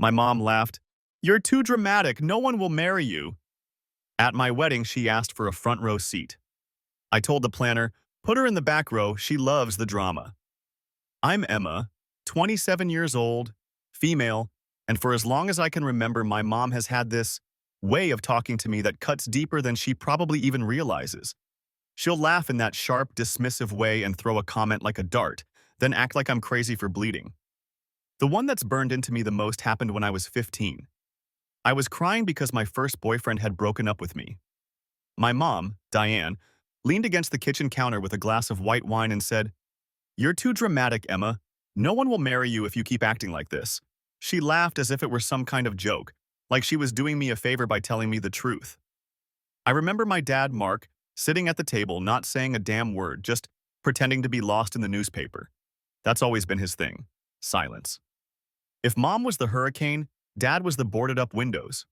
My mom laughed. "You're too dramatic. No one will marry you." At my wedding, she asked for a front row seat. I told the planner, "Put her in the back row. She loves the drama." I'm Emma, 27 years old, female, and for as long as I can remember, my mom has had this way of talking to me that cuts deeper than she probably even realizes. She'll laugh in that sharp, dismissive way and throw a comment like a dart, then act like I'm crazy for bleeding. The one that's burned into me the most happened when I was 15. I was crying because my first boyfriend had broken up with me. My mom, Diane, leaned against the kitchen counter with a glass of white wine and said, "You're too dramatic, Emma. No one will marry you if you keep acting like this." She laughed as if it were some kind of joke, like she was doing me a favor by telling me the truth. I remember my dad, Mark, sitting at the table, not saying a damn word, just pretending to be lost in the newspaper. That's always been his thing. Silence. If mom was the hurricane, dad was the boarded-up windows.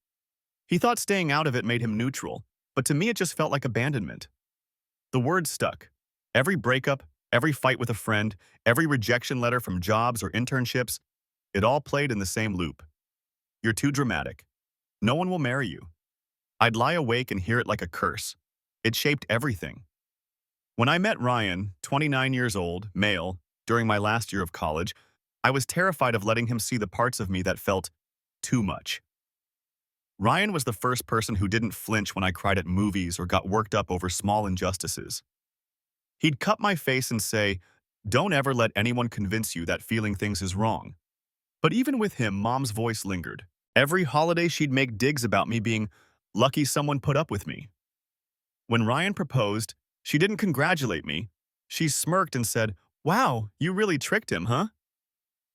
He thought staying out of it made him neutral, but to me it just felt like abandonment. The word stuck. Every breakup, every fight with a friend, every rejection letter from jobs or internships, it all played in the same loop. "You're too dramatic. No one will marry you." I'd lie awake and hear it like a curse. It shaped everything. When I met Ryan, 29 years old, male, during my last year of college, I was terrified of letting him see the parts of me that felt too much. Ryan was the first person who didn't flinch when I cried at movies or got worked up over small injustices. He'd cut my face and say, "Don't ever let anyone convince you that feeling things is wrong." But even with him, mom's voice lingered. Every holiday she'd make digs about me being lucky someone put up with me. When Ryan proposed, she didn't congratulate me. She smirked and said, "Wow, you really tricked him, huh?"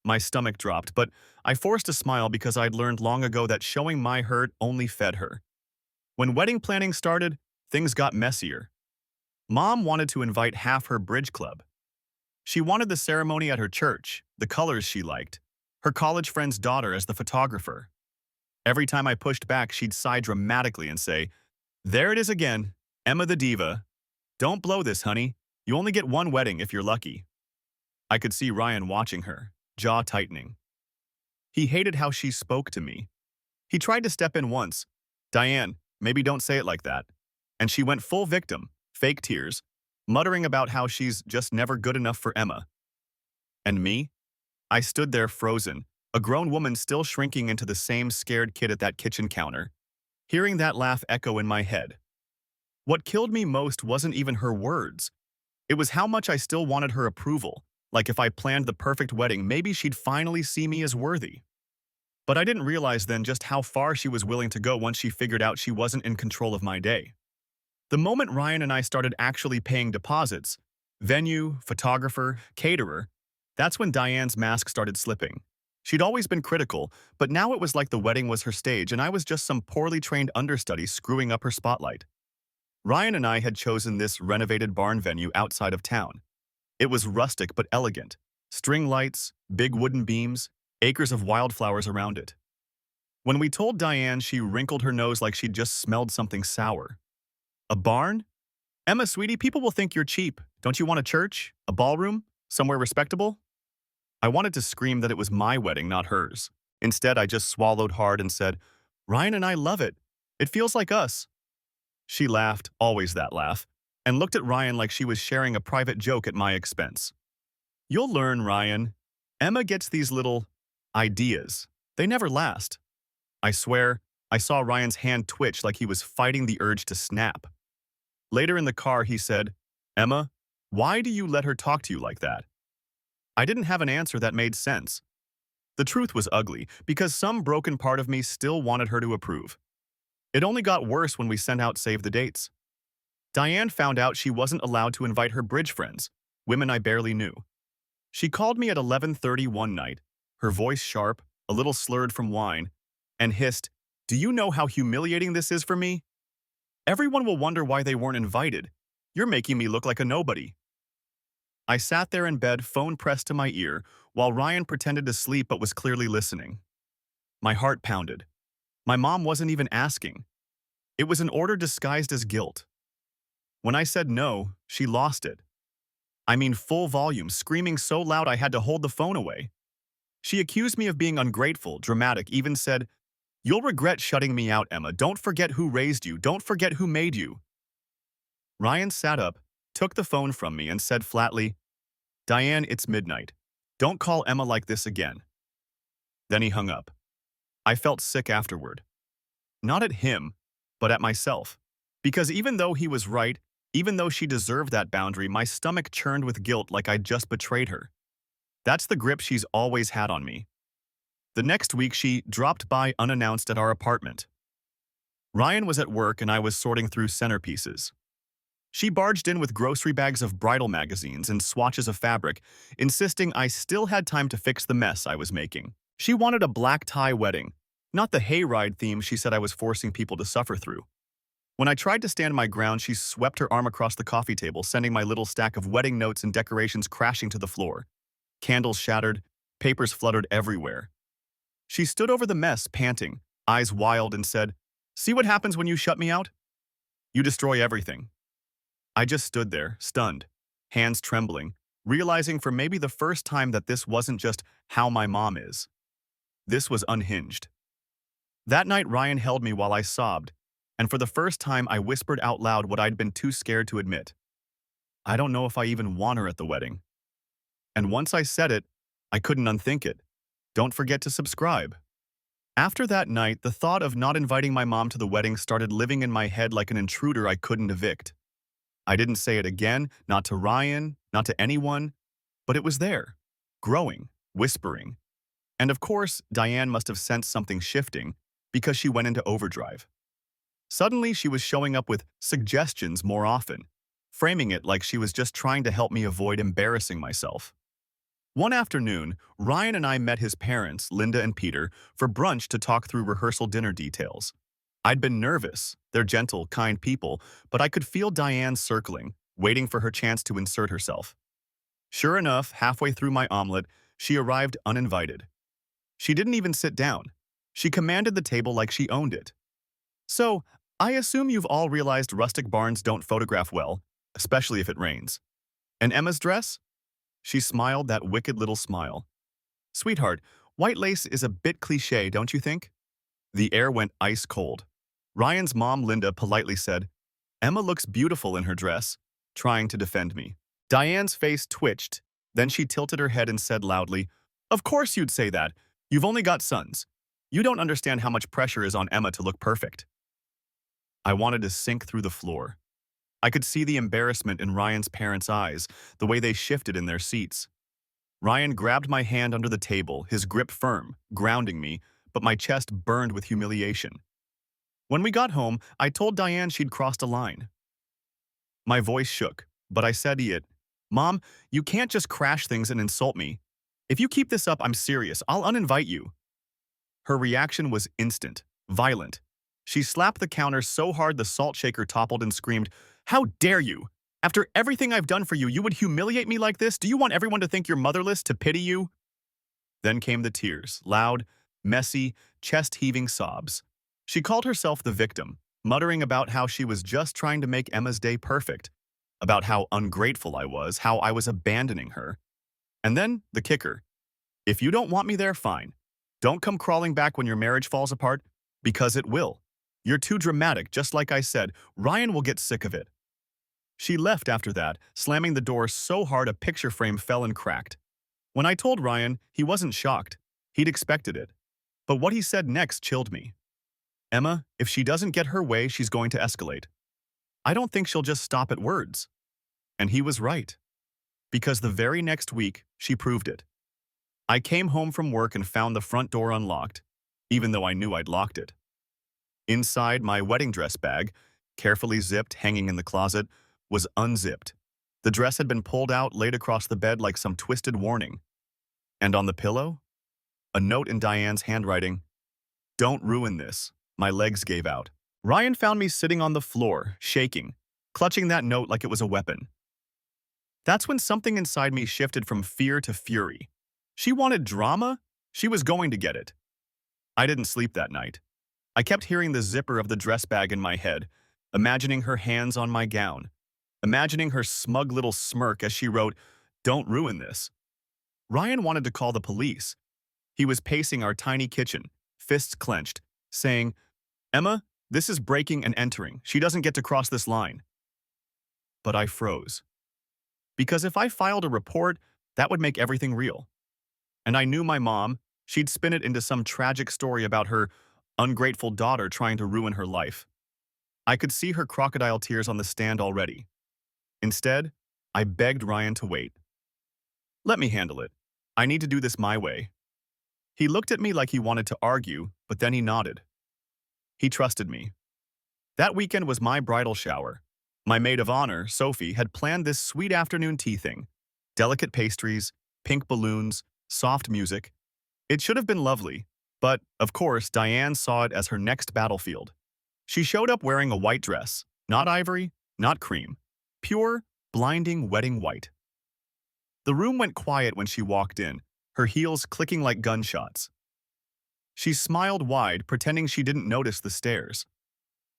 My stomach dropped, but I forced a smile because I'd learned long ago that showing my hurt only fed her. When wedding planning started, things got messier. Mom wanted to invite half her bridge club. She wanted the ceremony at her church, the colors she liked, her college friend's daughter as the photographer. Every time I pushed back, she'd sigh dramatically and say, "There it is again, Emma the diva. Don't blow this, honey. You only get one wedding if you're lucky." I could see Ryan watching her, jaw tightening. He hated how she spoke to me. He tried to step in once. "Diane, maybe don't say it like that." And she went full victim, fake tears, muttering about how she's just never good enough for Emma. And me? I stood there frozen, a grown woman still shrinking into the same scared kid at that kitchen counter, hearing that laugh echo in my head. What killed me most wasn't even her words. It was how much I still wanted her approval, like if I planned the perfect wedding, maybe she'd finally see me as worthy. But I didn't realize then just how far she was willing to go once she figured out she wasn't in control of my day. The moment Ryan and I started actually paying deposits, venue, photographer, caterer, that's when Diane's mask started slipping. She'd always been critical, but now it was like the wedding was her stage and I was just some poorly trained understudy screwing up her spotlight. Ryan and I had chosen this renovated barn venue outside of town. It was rustic but elegant. String lights, big wooden beams, acres of wildflowers around it. When we told Diane, she wrinkled her nose like she'd just smelled something sour. "A barn? Emma, sweetie, people will think you're cheap. Don't you want a church? A ballroom? Somewhere respectable?" I wanted to scream that it was my wedding, not hers. Instead, I just swallowed hard and said, "Ryan and I love it. It feels like us." She laughed, always that laugh, and looked at Ryan like she was sharing a private joke at my expense. "You'll learn, Ryan. Emma gets these little ideas. They never last." I swear, I saw Ryan's hand twitch like he was fighting the urge to snap. Later in the car, he said, "Emma, why do you let her talk to you like that?" I didn't have an answer that made sense. The truth was ugly, because some broken part of me still wanted her to approve. It only got worse when we sent out save the dates. Diane found out she wasn't allowed to invite her bridge friends, women I barely knew. She called me at 11:30 one night, her voice sharp, a little slurred from wine, and hissed, "Do you know how humiliating this is for me? Everyone will wonder why they weren't invited. You're making me look like a nobody." I sat there in bed, phone pressed to my ear, while Ryan pretended to sleep but was clearly listening. My heart pounded. My mom wasn't even asking. It was an order disguised as guilt. When I said no, she lost it. I mean full volume, screaming so loud I had to hold the phone away. She accused me of being ungrateful, dramatic, even said, "You'll regret shutting me out, Emma. Don't forget who raised you. Don't forget who made you." Ryan sat up, took the phone from me, and said flatly, "Diane, it's midnight. Don't call Emma like this again." Then he hung up. I felt sick afterward. Not at him, but at myself. Because even though he was right, even though she deserved that boundary, my stomach churned with guilt like I'd just betrayed her. That's the grip she's always had on me. The next week, she dropped by unannounced at our apartment. Ryan was at work and I was sorting through centerpieces. She barged in with grocery bags of bridal magazines and swatches of fabric, insisting I still had time to fix the mess I was making. She wanted a black tie wedding, not the hayride theme she said I was forcing people to suffer through. When I tried to stand my ground, she swept her arm across the coffee table, sending my little stack of wedding notes and decorations crashing to the floor. Candles shattered, papers fluttered everywhere. She stood over the mess, panting, eyes wild, and said, "See what happens when you shut me out? You destroy everything." I just stood there, stunned, hands trembling, realizing for maybe the first time that this wasn't just how my mom is. This was unhinged. That night, Ryan held me while I sobbed, and for the first time, I whispered out loud what I'd been too scared to admit. I don't know if I even want her at the wedding. And once I said it, I couldn't unthink it. Don't forget to subscribe. After that night, the thought of not inviting my mom to the wedding started living in my head like an intruder I couldn't evict. I didn't say it again, not to Ryan, not to anyone, but it was there, growing, whispering. And of course, Diane must have sensed something shifting because she went into overdrive. Suddenly, she was showing up with suggestions more often, framing it like she was just trying to help me avoid embarrassing myself. One afternoon, Ryan and I met his parents, Linda and Peter, for brunch to talk through rehearsal dinner details. I'd been nervous. They're gentle, kind people, but I could feel Diane circling, waiting for her chance to insert herself. Sure enough, halfway through my omelet, she arrived uninvited. She didn't even sit down. She commanded the table like she owned it. "So, I assume you've all realized rustic barns don't photograph well, especially if it rains. And Emma's dress?" She smiled that wicked little smile. "Sweetheart, white lace is a bit cliché, don't you think?" The air went ice cold. Ryan's mom, Linda, politely said, "Emma looks beautiful in her dress," trying to defend me. Diane's face twitched. Then she tilted her head and said loudly, "Of course you'd say that. You've only got sons. You don't understand how much pressure is on Emma to look perfect." I wanted to sink through the floor. I could see the embarrassment in Ryan's parents' eyes, the way they shifted in their seats. Ryan grabbed my hand under the table, his grip firm, grounding me, but my chest burned with humiliation. When we got home, I told Diane she'd crossed a line. My voice shook, but I said to it, "Mom, you can't just crash things and insult me. If you keep this up, I'm serious. I'll uninvite you." Her reaction was instant, violent. She slapped the counter so hard the salt shaker toppled and screamed, "How dare you? After everything I've done for you, you would humiliate me like this? Do you want everyone to think you're motherless, to pity you?" Then came the tears, loud, messy, chest-heaving sobs. She called herself the victim, muttering about how she was just trying to make Emma's day perfect, about how ungrateful I was, how I was abandoning her. And then the kicker. "If you don't want me there, fine. Don't come crawling back when your marriage falls apart, because it will. You're too dramatic, just like I said. Ryan will get sick of it." She left after that, slamming the door so hard a picture frame fell and cracked. When I told Ryan, he wasn't shocked. He'd expected it. But what he said next chilled me. "Emma, if she doesn't get her way, she's going to escalate. I don't think she'll just stop at words." And he was right. Because the very next week, she proved it. I came home from work and found the front door unlocked, even though I knew I'd locked it. Inside, my wedding dress bag, carefully zipped, hanging in the closet, was unzipped. The dress had been pulled out, laid across the bed like some twisted warning. And on the pillow, a note in Diane's handwriting, "Don't ruin this." My legs gave out. Ryan found me sitting on the floor, shaking, clutching that note like it was a weapon. That's when something inside me shifted from fear to fury. She wanted drama? She was going to get it. I didn't sleep that night. I kept hearing the zipper of the dress bag in my head, imagining her hands on my gown, imagining her smug little smirk as she wrote, "Don't ruin this." Ryan wanted to call the police. He was pacing our tiny kitchen, fists clenched, saying, "Emma, this is breaking and entering. She doesn't get to cross this line." But I froze. Because if I filed a report, that would make everything real. And I knew my mom, she'd spin it into some tragic story about her ungrateful daughter trying to ruin her life. I could see her crocodile tears on the stand already. Instead, I begged Ryan to wait. "Let me handle it. I need to do this my way." He looked at me like he wanted to argue, but then he nodded. He trusted me. That weekend was my bridal shower. My maid of honor, Sophie, had planned this sweet afternoon tea thing. Delicate pastries, pink balloons, soft music. It should have been lovely, but, of course, Diane saw it as her next battlefield. She showed up wearing a white dress, not ivory, not cream. Pure, blinding wedding white. The room went quiet when she walked in, her heels clicking like gunshots. She smiled wide, pretending she didn't notice the stares.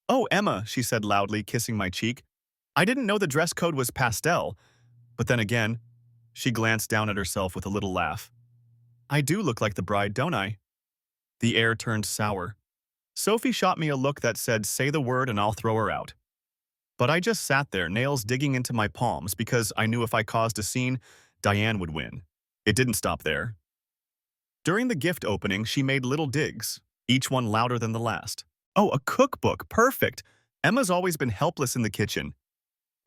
"Oh, Emma," she said loudly, kissing my cheek. "I didn't know the dress code was pastel." But then again, she glanced down at herself with a little laugh. "I do look like the bride, don't I?" The air turned sour. Sophie shot me a look that said, "Say the word and I'll throw her out." But I just sat there, nails digging into my palms, because I knew if I caused a scene, Diane would win. It didn't stop there. During the gift opening, she made little digs, each one louder than the last. "Oh, a cookbook, perfect! Emma's always been helpless in the kitchen."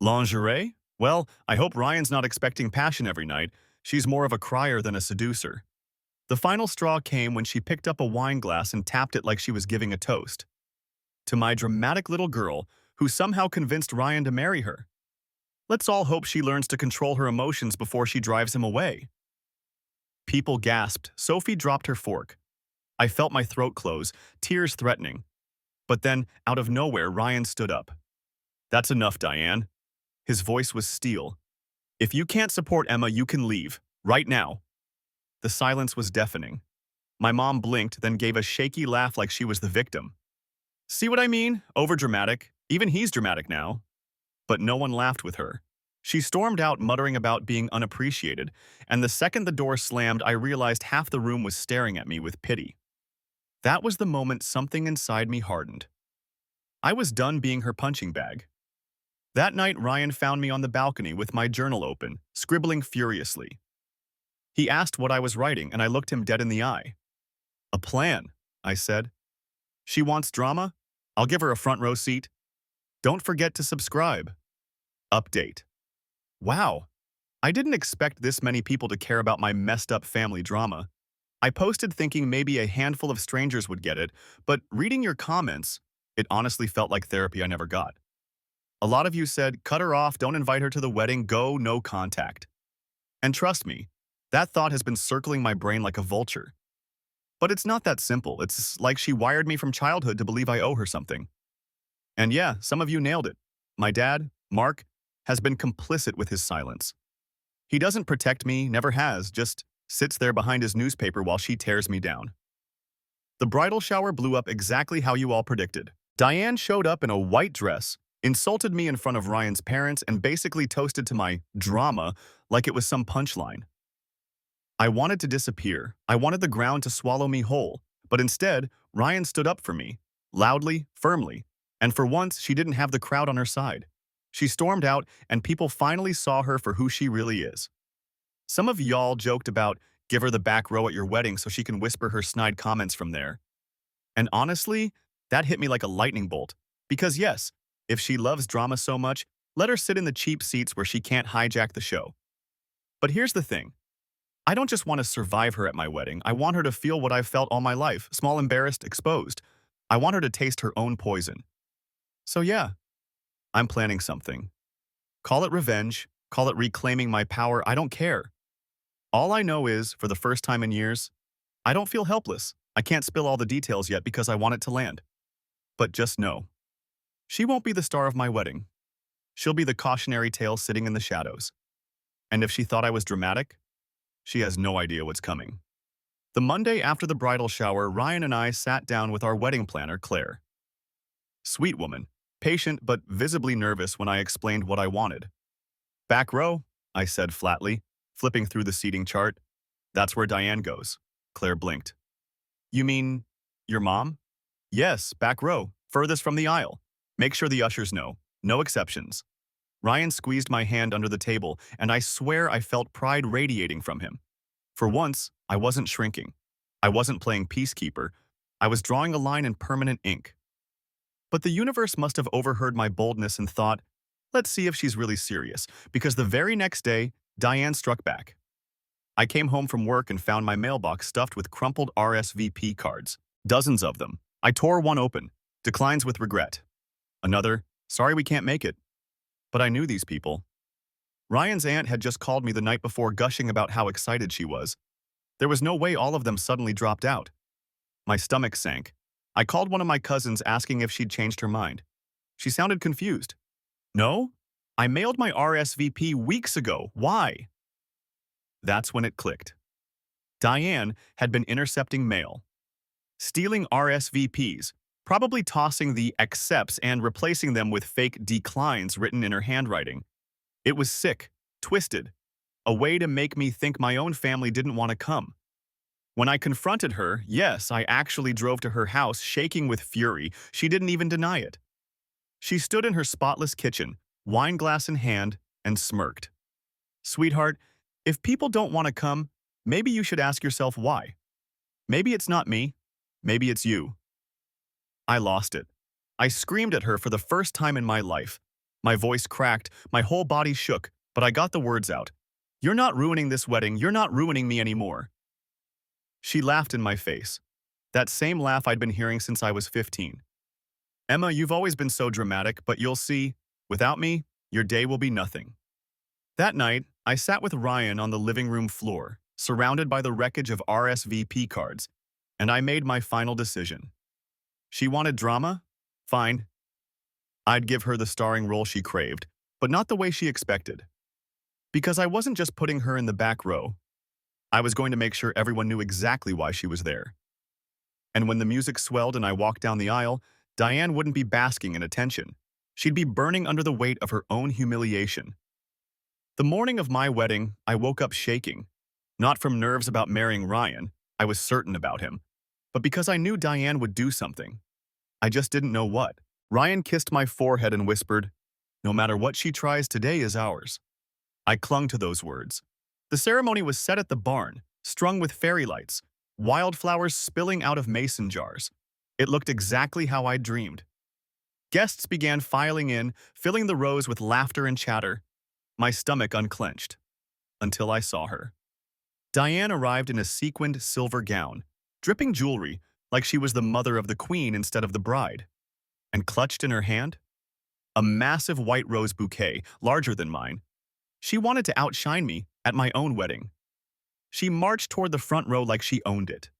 "Lingerie? Well, I hope Ryan's not expecting passion every night. She's more of a crier than a seducer." The final straw came when she picked up a wine glass and tapped it like she was giving a toast. "To my dramatic little girl, who somehow convinced Ryan to marry her. Let's all hope she learns to control her emotions before she drives him away." People gasped. Sophie dropped her fork. I felt my throat close, tears threatening. But then, out of nowhere, Ryan stood up. "That's enough, Diane." His voice was steel. "If you can't support Emma, you can leave. Right now." The silence was deafening. My mom blinked, then gave a shaky laugh like she was the victim. "See what I mean? Overdramatic. Even he's dramatic now." But no one laughed with her. She stormed out, muttering about being unappreciated, and the second the door slammed, I realized half the room was staring at me with pity. That was the moment something inside me hardened. I was done being her punching bag. That night, Ryan found me on the balcony with my journal open, scribbling furiously. He asked what I was writing, and I looked him dead in the eye. "A plan," I said. "She wants drama? I'll give her a front row seat. Don't forget to subscribe." Update. Wow, I didn't expect this many people to care about my messed up family drama. I posted thinking maybe a handful of strangers would get it, but reading your comments, it honestly felt like therapy I never got. A lot of you said, "Cut her off, don't invite her to the wedding, go no contact." And trust me, that thought has been circling my brain like a vulture. But it's not that simple. It's like she wired me from childhood to believe I owe her something. And yeah, some of you nailed it. My dad, Mark, has been complicit with his silence. He doesn't protect me, never has, just sits there behind his newspaper while she tears me down. The bridal shower blew up exactly how you all predicted. Diane showed up in a white dress, insulted me in front of Ryan's parents, and basically toasted to my drama like it was some punchline. I wanted to disappear. I wanted the ground to swallow me whole. But instead, Ryan stood up for me, loudly, firmly. And for once, she didn't have the crowd on her side. She stormed out, and people finally saw her for who she really is. Some of y'all joked about, "Give her the back row at your wedding so she can whisper her snide comments from there." And honestly, that hit me like a lightning bolt. Because yes, if she loves drama so much, let her sit in the cheap seats where she can't hijack the show. But here's the thing. I don't just want to survive her at my wedding. I want her to feel what I've felt all my life, small, embarrassed, exposed. I want her to taste her own poison. So yeah, I'm planning something. Call it revenge, call it reclaiming my power, I don't care. All I know is, for the first time in years, I don't feel helpless. I can't spill all the details yet because I want it to land. But just know, she won't be the star of my wedding. She'll be the cautionary tale sitting in the shadows. And if she thought I was dramatic, she has no idea what's coming. The Monday after the bridal shower, Ryan and I sat down with our wedding planner, Claire. Sweet woman, patient but visibly nervous when I explained what I wanted. "Back row," I said flatly, flipping through the seating chart. "That's where Diane goes." Claire blinked. You mean your mom? Yes, back row, furthest from the aisle. Make sure the ushers know. No exceptions. Ryan squeezed my hand under the table, and I swear I felt pride radiating from him. For once, I wasn't shrinking. I wasn't playing peacekeeper. I was drawing a line in permanent ink. But the universe must have overheard my boldness and thought, let's see if she's really serious, because the very next day, Diane struck back. I came home from work and found my mailbox stuffed with crumpled RSVP cards. Dozens of them. I tore one open. Declines with regret. Another, sorry we can't make it. But I knew these people. Ryan's aunt had just called me the night before gushing about how excited she was. There was no way all of them suddenly dropped out. My stomach sank. I called one of my cousins asking if she'd changed her mind. She sounded confused. No? I mailed my RSVP weeks ago. Why? That's when it clicked. Diane had been intercepting mail, stealing RSVPs, probably tossing the accepts and replacing them with fake declines written in her handwriting. It was sick, twisted, a way to make me think my own family didn't want to come. When I confronted her, yes, I actually drove to her house shaking with fury. She didn't even deny it. She stood in her spotless kitchen, wine glass in hand, and smirked. Sweetheart, if people don't want to come, maybe you should ask yourself why. Maybe it's not me. Maybe it's you. I lost it. I screamed at her for the first time in my life. My voice cracked, my whole body shook, but I got the words out. You're not ruining this wedding, you're not ruining me anymore. She laughed in my face. That same laugh I'd been hearing since I was 15. Emma, you've always been so dramatic, but you'll see, without me, your day will be nothing. That night, I sat with Ryan on the living room floor, surrounded by the wreckage of RSVP cards, and I made my final decision. She wanted drama? Fine. I'd give her the starring role she craved, but not the way she expected. Because I wasn't just putting her in the back row. I was going to make sure everyone knew exactly why she was there. And when the music swelled and I walked down the aisle, Diane wouldn't be basking in attention. She'd be burning under the weight of her own humiliation. The morning of my wedding, I woke up shaking. Not from nerves about marrying Ryan, I was certain about him, but because I knew Diane would do something. I just didn't know what. Ryan kissed my forehead and whispered, "No matter what she tries, today is ours." I clung to those words. The ceremony was set at the barn, strung with fairy lights, wildflowers spilling out of mason jars. It looked exactly how I'd dreamed. Guests began filing in, filling the rows with laughter and chatter. My stomach unclenched. Until I saw her. Diane arrived in a sequined silver gown, dripping jewelry like she was the mother of the queen instead of the bride. And clutched in her hand? A massive white rose bouquet, larger than mine. She wanted to outshine me at my own wedding. She marched toward the front row like she owned it.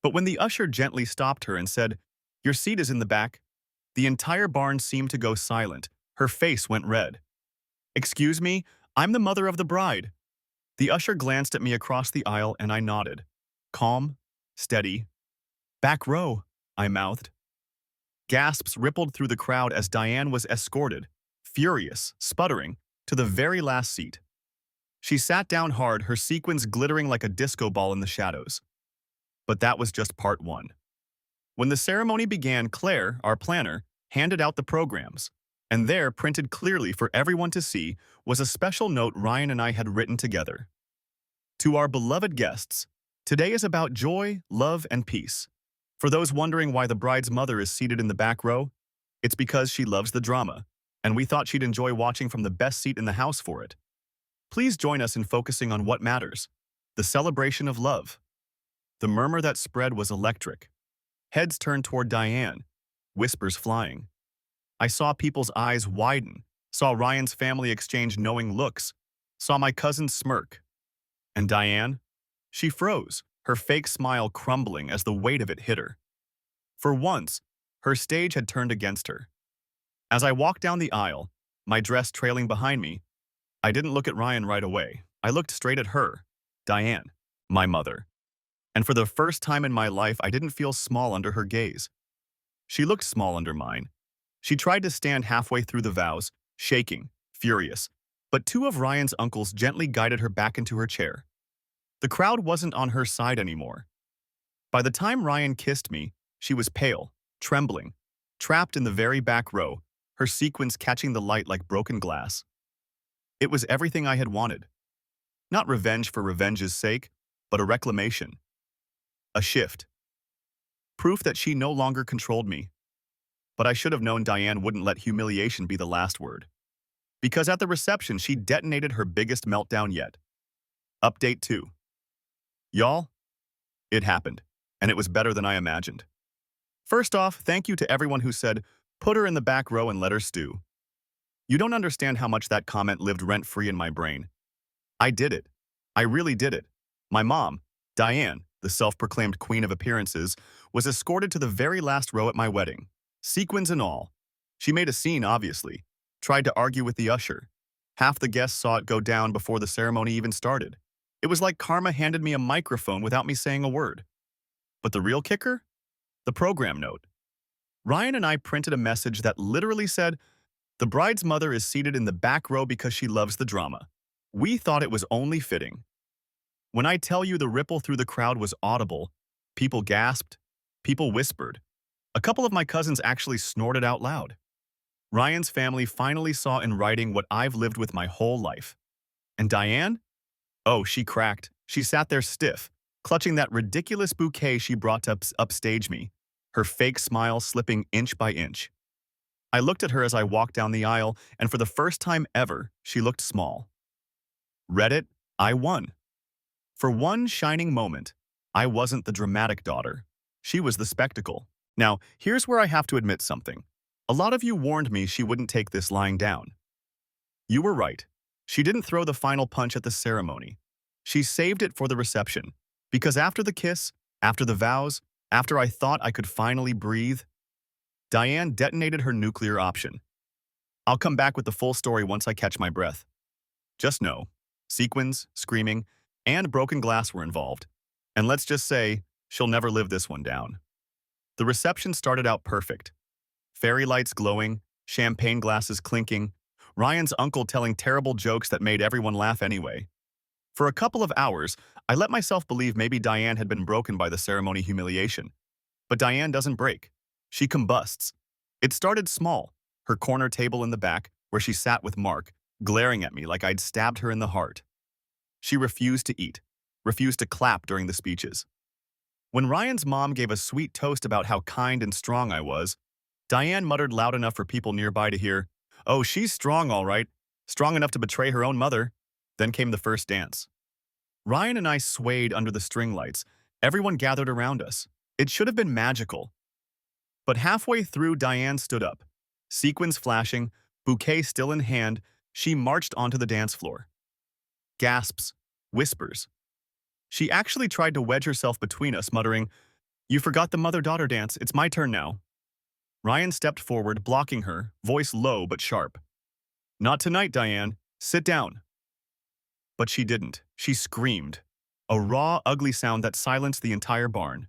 But when the usher gently stopped her and said, "Your seat is in the back," the entire barn seemed to go silent. Her face went red. "Excuse me, I'm the mother of the bride." The usher glanced at me across the aisle and I nodded. Calm, steady. "Back row," I mouthed. Gasps rippled through the crowd as Diane was escorted, furious, sputtering, to the very last seat. She sat down hard, her sequins glittering like a disco ball in the shadows. But that was just part one. When the ceremony began, Claire, our planner, handed out the programs, and there, printed clearly for everyone to see, was a special note Ryan and I had written together. To our beloved guests, today is about joy, love, and peace. For those wondering why the bride's mother is seated in the back row, it's because she loves the drama, and we thought she'd enjoy watching from the best seat in the house for it. Please join us in focusing on what matters, the celebration of love. The murmur that spread was electric. Heads turned toward Diane, whispers flying. I saw people's eyes widen, saw Ryan's family exchange knowing looks, saw my cousin smirk. And Diane? She froze, her fake smile crumbling as the weight of it hit her. For once, her stage had turned against her. As I walked down the aisle, my dress trailing behind me, I didn't look at Ryan right away. I looked straight at her, Diane, my mother. And for the first time in my life, I didn't feel small under her gaze. She looked small under mine. She tried to stand halfway through the vows, shaking, furious, but two of Ryan's uncles gently guided her back into her chair. The crowd wasn't on her side anymore. By the time Ryan kissed me, she was pale, trembling, trapped in the very back row, her sequins catching the light like broken glass. It was everything I had wanted. Not revenge for revenge's sake, but a reclamation. A shift. Proof that she no longer controlled me. But I should have known Diane wouldn't let humiliation be the last word. Because at the reception, she detonated her biggest meltdown yet. Update 2. Y'all, it happened, and it was better than I imagined. First off, thank you to everyone who said, put her in the back row and let her stew. You don't understand how much that comment lived rent-free in my brain. I did it. I really did it. My mom, Diane, the self-proclaimed queen of appearances, was escorted to the very last row at my wedding, sequins and all. She made a scene, obviously, tried to argue with the usher. Half the guests saw it go down before the ceremony even started. It was like karma handed me a microphone without me saying a word. But the real kicker? The program note. Ryan and I printed a message that literally said, "The bride's mother is seated in the back row because she loves the drama." We thought it was only fitting. When I tell you the ripple through the crowd was audible, people gasped, people whispered. A couple of my cousins actually snorted out loud. Ryan's family finally saw in writing what I've lived with my whole life. And Diane? Oh, she cracked. She sat there stiff, clutching that ridiculous bouquet she brought to upstage me, her fake smile slipping inch by inch. I looked at her as I walked down the aisle, and for the first time ever, she looked small. Reddit, I won. For one shining moment, I wasn't the dramatic daughter. She was the spectacle. Now, here's where I have to admit something. A lot of you warned me she wouldn't take this lying down. You were right. She didn't throw the final punch at the ceremony. She saved it for the reception. Because after the kiss, after the vows, after I thought I could finally breathe, Diane detonated her nuclear option. I'll come back with the full story once I catch my breath. Just know, sequins, screaming, and broken glass were involved. And let's just say, she'll never live this one down. The reception started out perfect. Fairy lights glowing, champagne glasses clinking, Ryan's uncle telling terrible jokes that made everyone laugh anyway. For a couple of hours, I let myself believe maybe Diane had been broken by the ceremony humiliation. But Diane doesn't break. She combusts. It started small, her corner table in the back, where she sat with Mark, glaring at me like I'd stabbed her in the heart. She refused to eat, refused to clap during the speeches. When Ryan's mom gave a sweet toast about how kind and strong I was, Diane muttered loud enough for people nearby to hear, "Oh, she's strong, all right. Strong enough to betray her own mother." Then came the first dance. Ryan and I swayed under the string lights. Everyone gathered around us. It should have been magical. But halfway through, Diane stood up. Sequins flashing, bouquet still in hand, she marched onto the dance floor. Gasps, whispers. She actually tried to wedge herself between us, muttering, "You forgot the mother-daughter dance. It's my turn now." Ryan stepped forward, blocking her, voice low but sharp. "Not tonight, Diane. Sit down." But she didn't. She screamed. A raw, ugly sound that silenced the entire barn.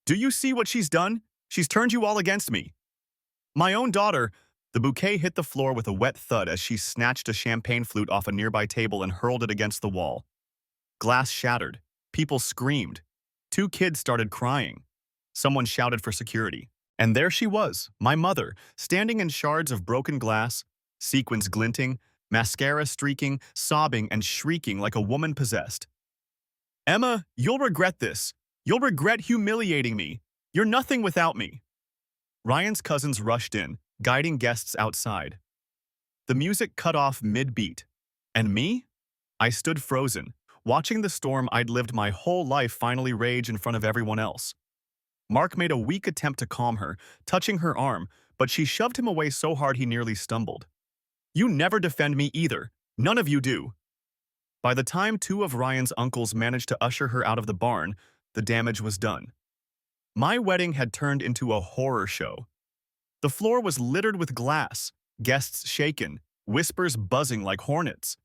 "Do you see what she's done? She's turned you all against me." My own daughter. The bouquet hit the floor with a wet thud as she snatched a champagne flute off a nearby table and hurled it against the wall. Glass shattered. People screamed. 2 kids started crying. Someone shouted for security. And there she was, my mother, standing in shards of broken glass, sequins glinting, mascara streaking, sobbing and shrieking like a woman possessed. "Emma, you'll regret this. You'll regret humiliating me. You're nothing without me." Ryan's cousins rushed in, guiding guests outside. The music cut off mid-beat. And me? I stood frozen, watching the storm I'd lived my whole life finally rage in front of everyone else. Mark made a weak attempt to calm her, touching her arm, but she shoved him away so hard he nearly stumbled. "You never defend me either. None of you do." By the time 2 of Ryan's uncles managed to usher her out of the barn, the damage was done. My wedding had turned into a horror show. The floor was littered with glass, guests shaken, whispers buzzing like hornets.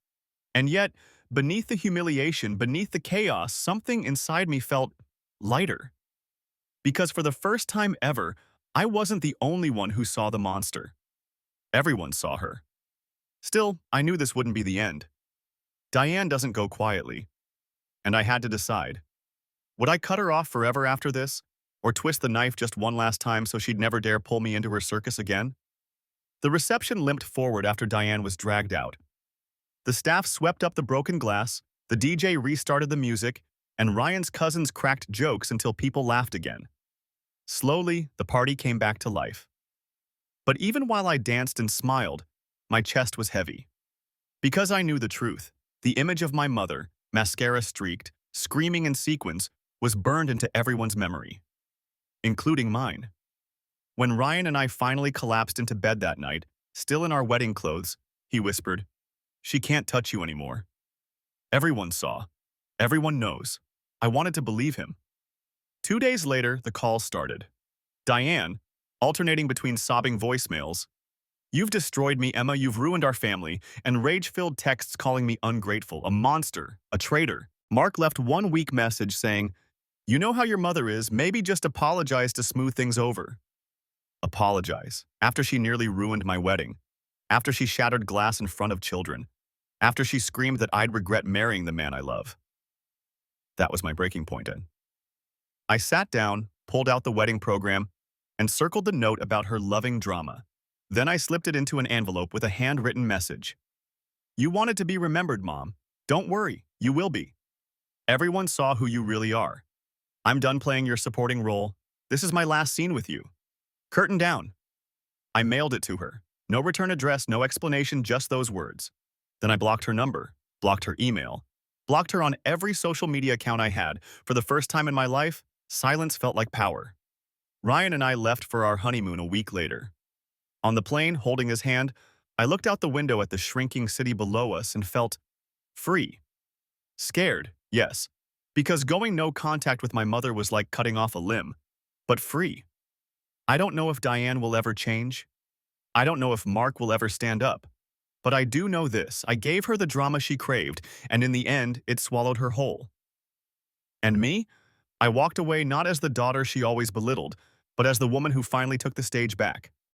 And yet, beneath the humiliation, beneath the chaos, something inside me felt lighter. Because for the first time ever, I wasn't the only one who saw the monster. Everyone saw her. Still, I knew this wouldn't be the end. Diane doesn't go quietly. and I had to decide. Would I cut her off forever after this, or twist the knife just one last time so she'd never dare pull me into her circus again? The reception limped forward after Diane was dragged out. The staff swept up the broken glass, the DJ restarted the music, and Ryan's cousins cracked jokes until people laughed again. Slowly, the party came back to life. But even while I danced and smiled, my chest was heavy. Because I knew the truth, the image of my mother, mascara-streaked, screaming in sequins, was burned into everyone's memory, including mine. When Ryan and I finally collapsed into bed that night, still in our wedding clothes, he whispered, "She can't touch you anymore." Everyone saw. Everyone knows. I wanted to believe him. 2 days later, the calls started. Diane, alternating between sobbing voicemails, "You've destroyed me, Emma, you've ruined our family," and rage-filled texts calling me ungrateful, a monster, a traitor. Mark left one weak message saying, "You know how your mother is, maybe just apologize to smooth things over." Apologize. After she nearly ruined my wedding. After she shattered glass in front of children. After she screamed that I'd regret marrying the man I love. That was my breaking point. I sat down, pulled out the wedding program, and circled the note about her loving drama. Then I slipped it into an envelope with a handwritten message. "You wanted to be remembered, Mom. Don't worry, you will be. Everyone saw who you really are. I'm done playing your supporting role. This is my last scene with you. Curtain down." I mailed it to her. No return address, no explanation, just those words. Then I blocked her number, blocked her email, blocked her on every social media account I had. For the first time in my life, silence felt like power. Ryan and I left for our honeymoon a week later. On the plane, holding his hand, I looked out the window at the shrinking city below us and felt free. Scared, yes, because going no contact with my mother was like cutting off a limb, but free. I don't know if Diane will ever change. I don't know if Mark will ever stand up. But I do know this: I gave her the drama she craved, and in the end, it swallowed her whole. And me? I walked away not as the daughter she always belittled, but as the woman who finally took the stage back.